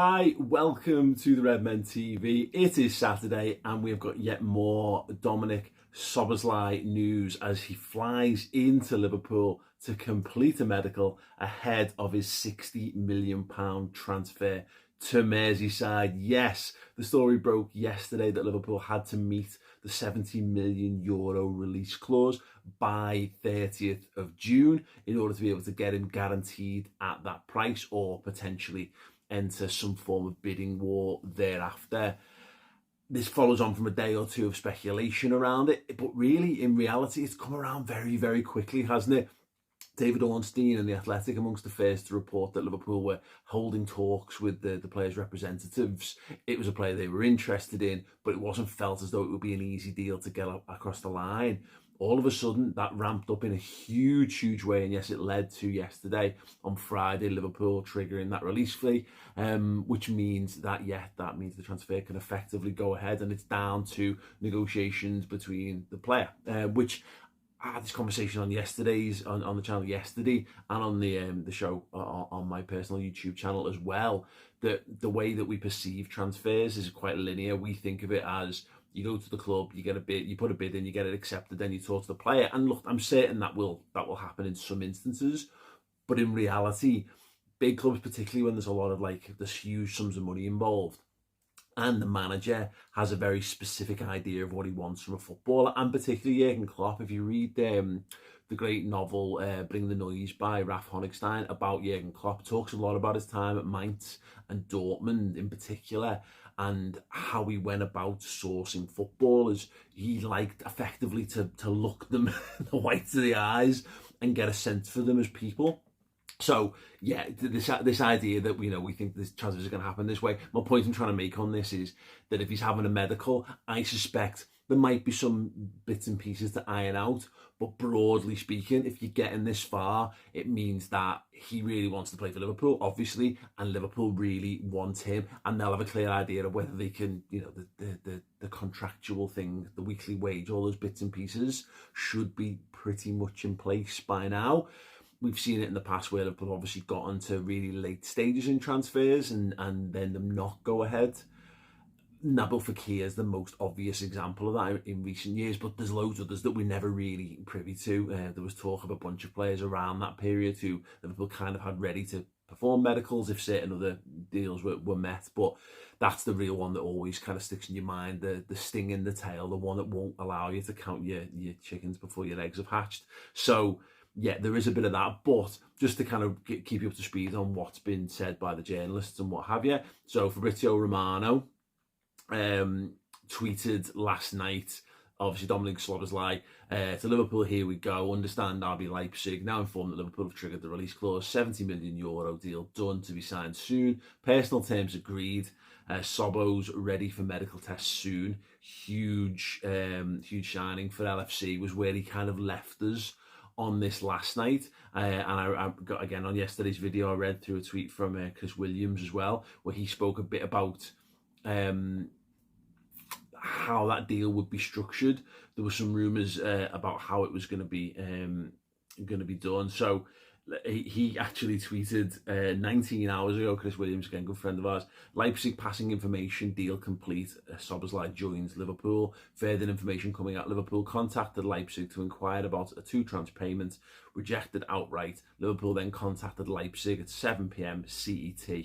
Hi, welcome to the Redmen TV. It is Saturday and we've got yet more Dominik Szoboszlai news as he flies into Liverpool to complete a medical ahead of his £60 million transfer to Merseyside. Yes, the story broke yesterday that Liverpool had to meet the €70 million release clause by 30th of June in order to be able to get him guaranteed at that price or potentially enter some form of bidding war thereafter. This follows on from a day or two of speculation around it, but really, in reality, it's come around very, very quickly, hasn't it? David Ornstein and The Athletic amongst the first to report that Liverpool were holding talks with the players' representatives. It was a player they were interested in, but it wasn't felt as though it would be an easy deal to get across the line. All of a sudden, that ramped up in a huge way. And yes, it led to yesterday, on Friday, Liverpool triggering that release fee, which means that the transfer can effectively go ahead, and it's down to negotiations between the player, which I had this conversation on yesterday's on the channel yesterday and on the show on my personal YouTube channel as well. That the way that we perceive transfers is quite linear. We think of it as you go to the club, you get a bid, you put a bid in, you get it accepted, then you talk to the player. And look, I'm certain that will happen in some instances, but in reality, big clubs, particularly when there's a lot of there's huge sums of money involved, and the manager has a very specific idea of what he wants from a footballer, and particularly Jurgen Klopp. If you read the great novel Bring the Noise by Ralph Honigstein about Jurgen Klopp, talks a lot about his time at Mainz and Dortmund in particular, and how he went about sourcing footballers. He liked effectively to look them in the whites of the eyes and get a sense for them as people. So yeah, this idea that we think this transfers are going to happen this way. My point I'm trying to make on this is that if he's having a medical, I suspect there might be some bits and pieces to iron out. But broadly speaking, if you're getting this far, it means that he really wants to play for Liverpool, obviously, and Liverpool really want him, and they'll have a clear idea of whether they can, the contractual thing, the weekly wage, all those bits and pieces should be pretty much in place by now. We've seen it in the past where Liverpool obviously got onto really late stages in transfers and then them not go ahead. Nabil Fekir is the most obvious example of that in recent years, but there's loads of others that we're never really privy to. There was talk of a bunch of players around that period who Liverpool kind of had ready to perform medicals if certain other deals were met, but that's the real one that always kind of sticks in your mind, the sting in the tail, the one that won't allow you to count your chickens before your eggs have hatched. So yeah, there is a bit of that, but just to kind of keep you up to speed on what's been said by the journalists and what have you. So Fabrizio Romano tweeted last night, obviously Dominik Szoboszlai, to Liverpool, here we go. Understand RB Leipzig now informed that Liverpool have triggered the release clause. €70 million deal done to be signed soon. Personal terms agreed. Sobo's ready for medical tests soon. Huge shining for LFC was where he kind of left us on this last night. And I got, again, on yesterday's video, I read through a tweet from Chris Williams as well, where he spoke a bit about how that deal would be structured. There were some rumours about how it was going to be done. So he actually tweeted 19 hours ago, Chris Williams, again, good friend of ours, Leipzig passing information, deal complete, Szoboszlai joins Liverpool. Further information coming out, Liverpool contacted Leipzig to inquire about a 2-tranche payment, rejected outright. Liverpool then contacted Leipzig at 7 p.m. CET,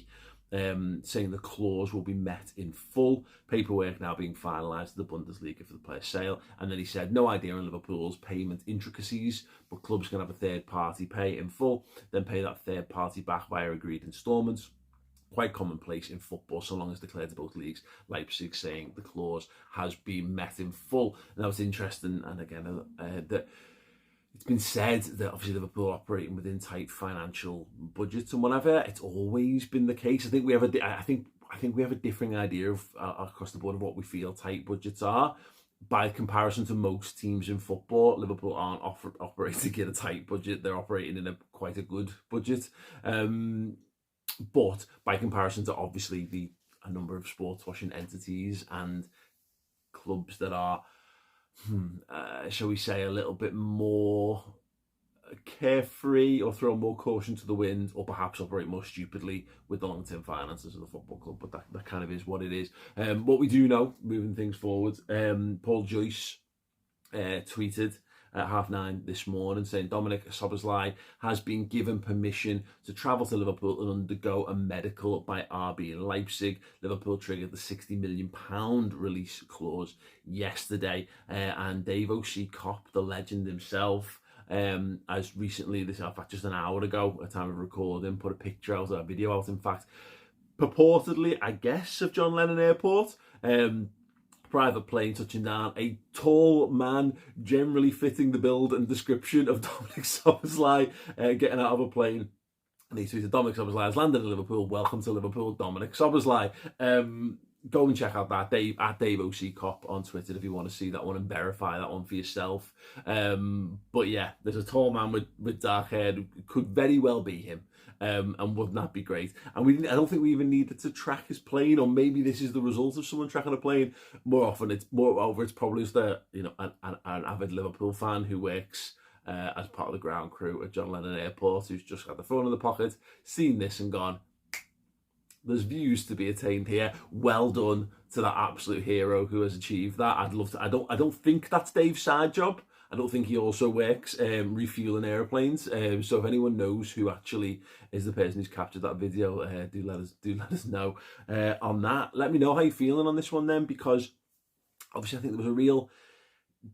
saying the clause will be met in full. Paperwork now being finalised at the Bundesliga for the player's sale. And then he said, no idea on Liverpool's payment intricacies, but clubs can have a third party pay in full, then pay that third party back via agreed instalments. Quite commonplace in football, so long as declared to both leagues. Leipzig saying the clause has been met in full. And that was interesting. And again, that it's been said that obviously Liverpool are operating within tight financial budgets and whatever. It's always been the case. I think we have a differing idea of across the board of what we feel tight budgets are. By comparison to most teams in football, Liverpool aren't operating in a tight budget. They're operating in quite a good budget. But by comparison to obviously a number of sports washing entities and clubs that are shall we say, a little bit more carefree or throw more caution to the wind, or perhaps operate more stupidly with the long-term finances of the football club. But that kind of is what it is. What we do know, moving things forward, Paul Joyce tweeted at 9:30 this morning saying Dominik Szoboszlai has been given permission to travel to Liverpool and undergo a medical by RB Leipzig. Liverpool triggered the £60 million release clause yesterday, and Dave O.C. Kopp, the legend himself, as recently, this in fact just an hour ago at time of recording, put a picture out, a video out in fact, purportedly, I guess, of John Lennon Airport. Private plane touching down, a tall man generally fitting the build and description of Dominik Szoboszlai getting out of a plane. And he tweeted, Dominik Szoboszlai has landed in Liverpool. Welcome to Liverpool, Dominik Szoboszlai. Go and check out that at Dave O.C. Kopp on Twitter if you want to see that one and verify that one for yourself. But yeah, there's a tall man with dark hair who could very well be him. And wouldn't that be great? And I don't think we even needed to track his plane, or maybe this is the result of someone tracking a plane. It's probably just an avid Liverpool fan who works as part of the ground crew at John Lennon Airport, who's just got the phone in the pocket, seen this and gone, there's views to be attained here. Well done to that absolute hero who has achieved that. I'd love to. I don't think that's Dave's side job. I don't think he also works refueling airplanes. So if anyone knows who actually is the person who's captured that video, do let us know on that. Let me know how you're feeling on this one then, because obviously I think there was a real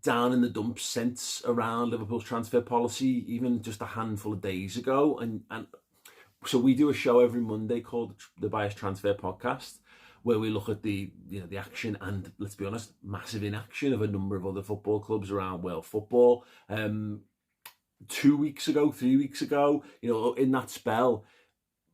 down in the dumps sense around Liverpool's transfer policy even just a handful of days ago, and so we do a show every Monday called the Bias Transfer Podcast, where we look at the action and, let's be honest, massive inaction of a number of other football clubs around world football. 3 weeks ago, in that spell,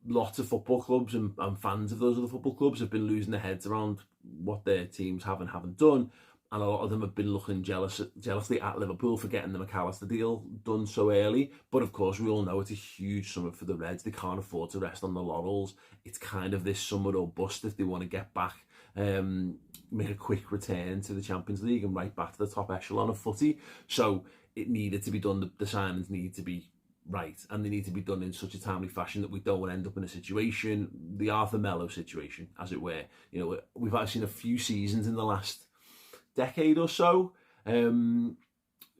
lots of football clubs and fans of those other football clubs have been losing their heads around what their teams have and haven't done. And a lot of them have been looking jealously at Liverpool for getting the McAllister deal done so early. But of course, we all know it's a huge summer for the Reds. They can't afford to rest on the laurels. It's kind of this summer or bust if they want to get back, make a quick return to the Champions League and right back to the top echelon of footy. So it needed to be done. The signings need to be right, and they need to be done in such a timely fashion that we don't end up in a situation, the Arthur Melo situation, as it were. We've actually seen a few seasons in the last decade or so,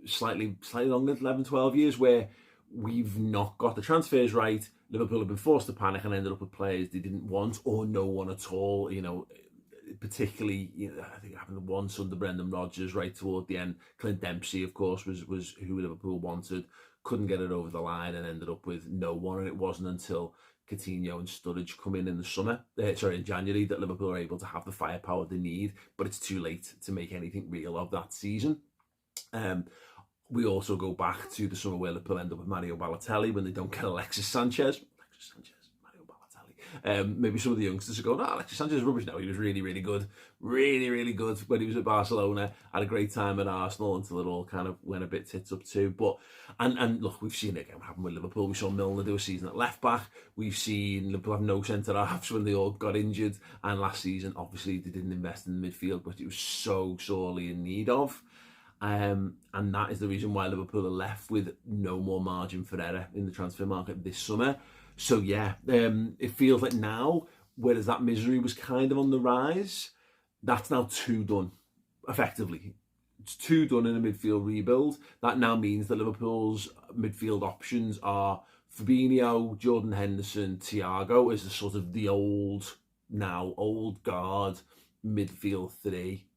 slightly longer, 11, 12 years, where we've not got the transfers right. Liverpool have been forced to panic and ended up with players they didn't want or no one at all. Particularly, I think it happened once under Brendan Rodgers right toward the end. Clint Dempsey, of course, was who Liverpool wanted, couldn't get it over the line and ended up with no one. And it wasn't until Coutinho and Sturridge come in the in January, that Liverpool are able to have the firepower they need, but it's too late to make anything real of that season. We also go back to the summer where Liverpool end up with Mario Balotelli when they don't get Alexis Sanchez, Mario Balotelli. Maybe some of the youngsters are going, Alexis Sanchez is rubbish. No, he was really, really good. Really, really good when he was at Barcelona. Had a great time at Arsenal until it all kind of went a bit tits up too. But and look, we've seen it again happen with Liverpool. We saw Milner do a season at left back. We've seen Liverpool have no centre halves when they all got injured. And last season, obviously, they didn't invest in the midfield, which it was so sorely in need of. And that is the reason why Liverpool are left with no more margin for error in the transfer market this summer. So yeah, it feels like now, whereas that misery was kind of on the rise, that's now two done, effectively. It's two done in a midfield rebuild. That now means that Liverpool's midfield options are Fabinho, Jordan Henderson, Thiago is the sort of the old guard midfield three.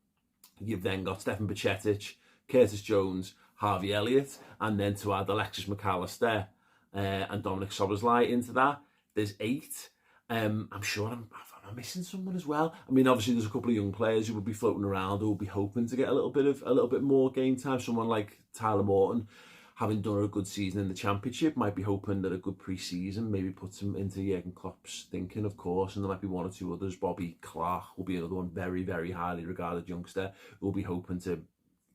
You've then got Stefan Bajcetic, Curtis Jones, Harvey Elliott, and then to add Alexis McAllister and Dominik Szoboszlai into that, there's 8. I'm sure I'm missing someone as well. I mean, obviously there's a couple of young players who will be floating around who will be hoping to get a little bit more game time. Someone like Tyler Morton, having done a good season in the Championship, might be hoping that a good pre-season maybe puts him into Jurgen Klopp's thinking, of course, and there might be one or two others. Bobby Clark will be another one, very, very highly regarded youngster, who will be hoping to,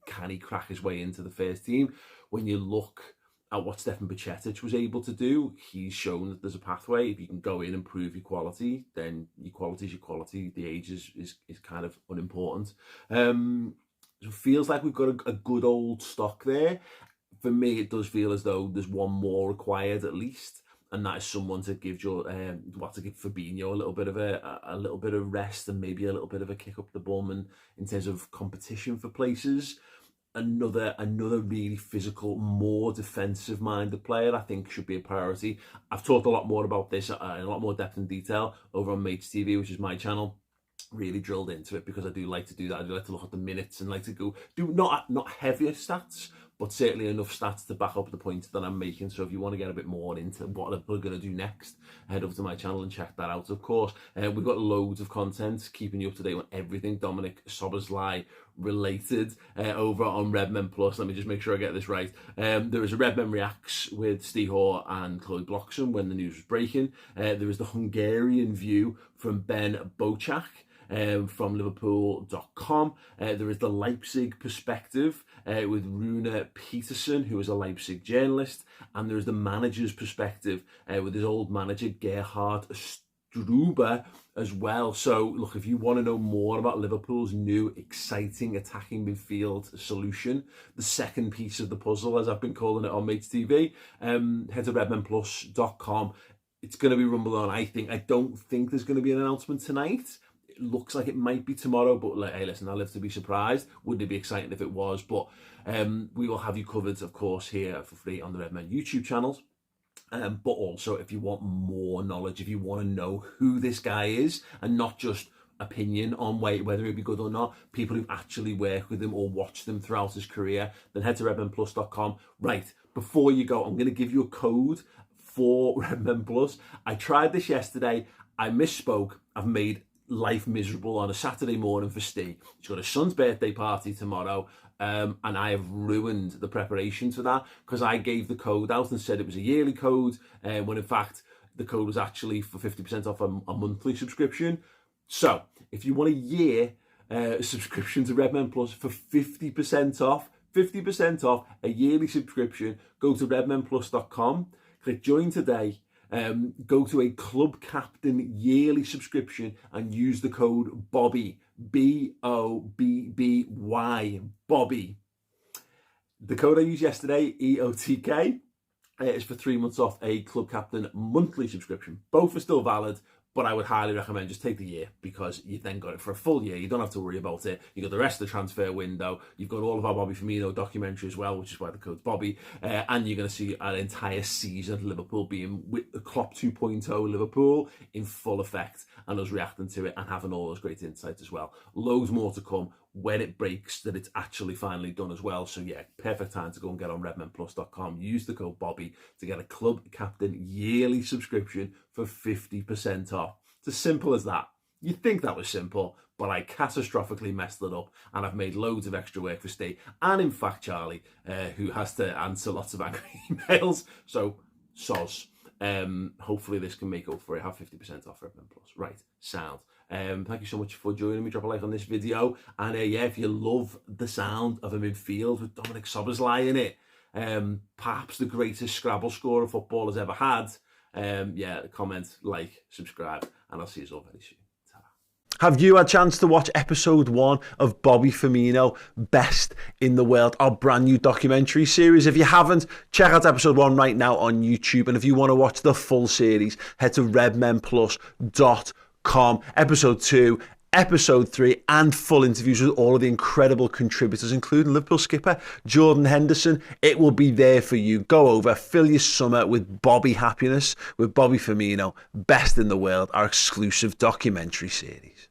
can he crack his way into the first team? When you look at what Stefan Bajcetic was able to do, he's shown that there's a pathway. If you can go in and prove your quality, then your quality is your quality. The age is kind of unimportant. So it feels like we've got a good old stock there. For me, it does feel as though there's one more required at least, and that is someone to give to give Fabinho a little bit of rest and maybe a little bit of a kick up the bum, and in terms of competition for places. Another really physical, more defensive minded player I think should be a priority. I've talked a lot more about this in a lot more depth and detail over on Mates TV, which is my channel. Really drilled into it because I do like to do that. I do like to look at the minutes and like to do not heavier stats, but certainly enough stats to back up the points that I'm making. So if you want to get a bit more into what we're going to do next, head over to my channel and check that out. Of course, we've got loads of content keeping you up to date on everything Dominik Szoboszlai related over on Redmen Plus. Let me just make sure I get this right. There was a Redmen Reacts with Steve Hoare and Chloe Bloxham when the news was breaking. There was the Hungarian view from Ben Bochak from Liverpool.com. There is the Leipzig perspective with Rune Peterson, who is a Leipzig journalist, and there is the manager's perspective with his old manager Gerhard Struber as well. So look, if you want to know more about Liverpool's new exciting attacking midfield solution, the second piece of the puzzle, as I've been calling it on Mates TV, head to redmenplus.com. It's going to be rumbled on, I think. I don't think there's going to be an announcement tonight. It looks like it might be tomorrow, but hey, listen, I live to be surprised. Wouldn't it be exciting if it was? But we will have you covered, of course, here for free on the Redmen YouTube channels. But also, if you want more knowledge, if you want to know who this guy is, and not just opinion on whether he'd be good or not, people who've actually worked with him or watched him throughout his career, then head to redmenplus.com. Right, before you go, I'm going to give you a code for Redmen Plus. I tried this yesterday. I misspoke. I've made life miserable on a Saturday morning for Steve. He's got his son's birthday party tomorrow, and I have ruined the preparations for that because I gave the code out and said it was a yearly code, when in fact the code was actually for 50% off a monthly subscription. So if you want a year subscription to Redmen Plus for 50% off a yearly subscription, go to redmenplus.com, click join today. Go to a Club Captain yearly subscription and use the code BOBBY, BOBBY, Bobby. The code I used yesterday, EOTK, is for 3 months off a Club Captain monthly subscription. Both are still valid, but I would highly recommend just take the year because you then got it for a full year. You don't have to worry about it. You've got the rest of the transfer window. You've got all of our Bobby Firmino documentary as well, which is why the code's Bobby. And you're going to see an entire season of Liverpool being with the Klopp 2.0 Liverpool in full effect, and us reacting to it and having all those great insights as well. Loads more to come when it breaks that it's actually finally done as well. So yeah, perfect time to go and get on redmenplus.com. Use the code BOBBY to get a Club Captain yearly subscription for 50% off. It's as simple as that. You'd think that was simple, but I catastrophically messed it up, and I've made loads of extra work for Steve, and in fact Charlie, who has to answer lots of angry emails. So, soz. Hopefully this can make up for it. Have 50% off Redmen Plus. Right, sound. Thank you so much for joining me. Drop a like on this video, and yeah, if you love the sound of a midfield with Dominik Szoboszlai in it, perhaps the greatest Scrabble scorer football has ever had, yeah, comment, like, subscribe, and I'll see you all very soon. Have you had a chance to watch episode 1 of Bobby Firmino, Best in the World, our brand new documentary series? If you haven't, check out episode 1 right now on YouTube. And if you want to watch the full series, head to redmenplus.com. Episode 2, episode 3, and full interviews with all of the incredible contributors, including Liverpool skipper Jordan Henderson. It will be there for you. Go over, fill your summer with Bobby happiness with Bobby Firmino, Best in the World, our exclusive documentary series.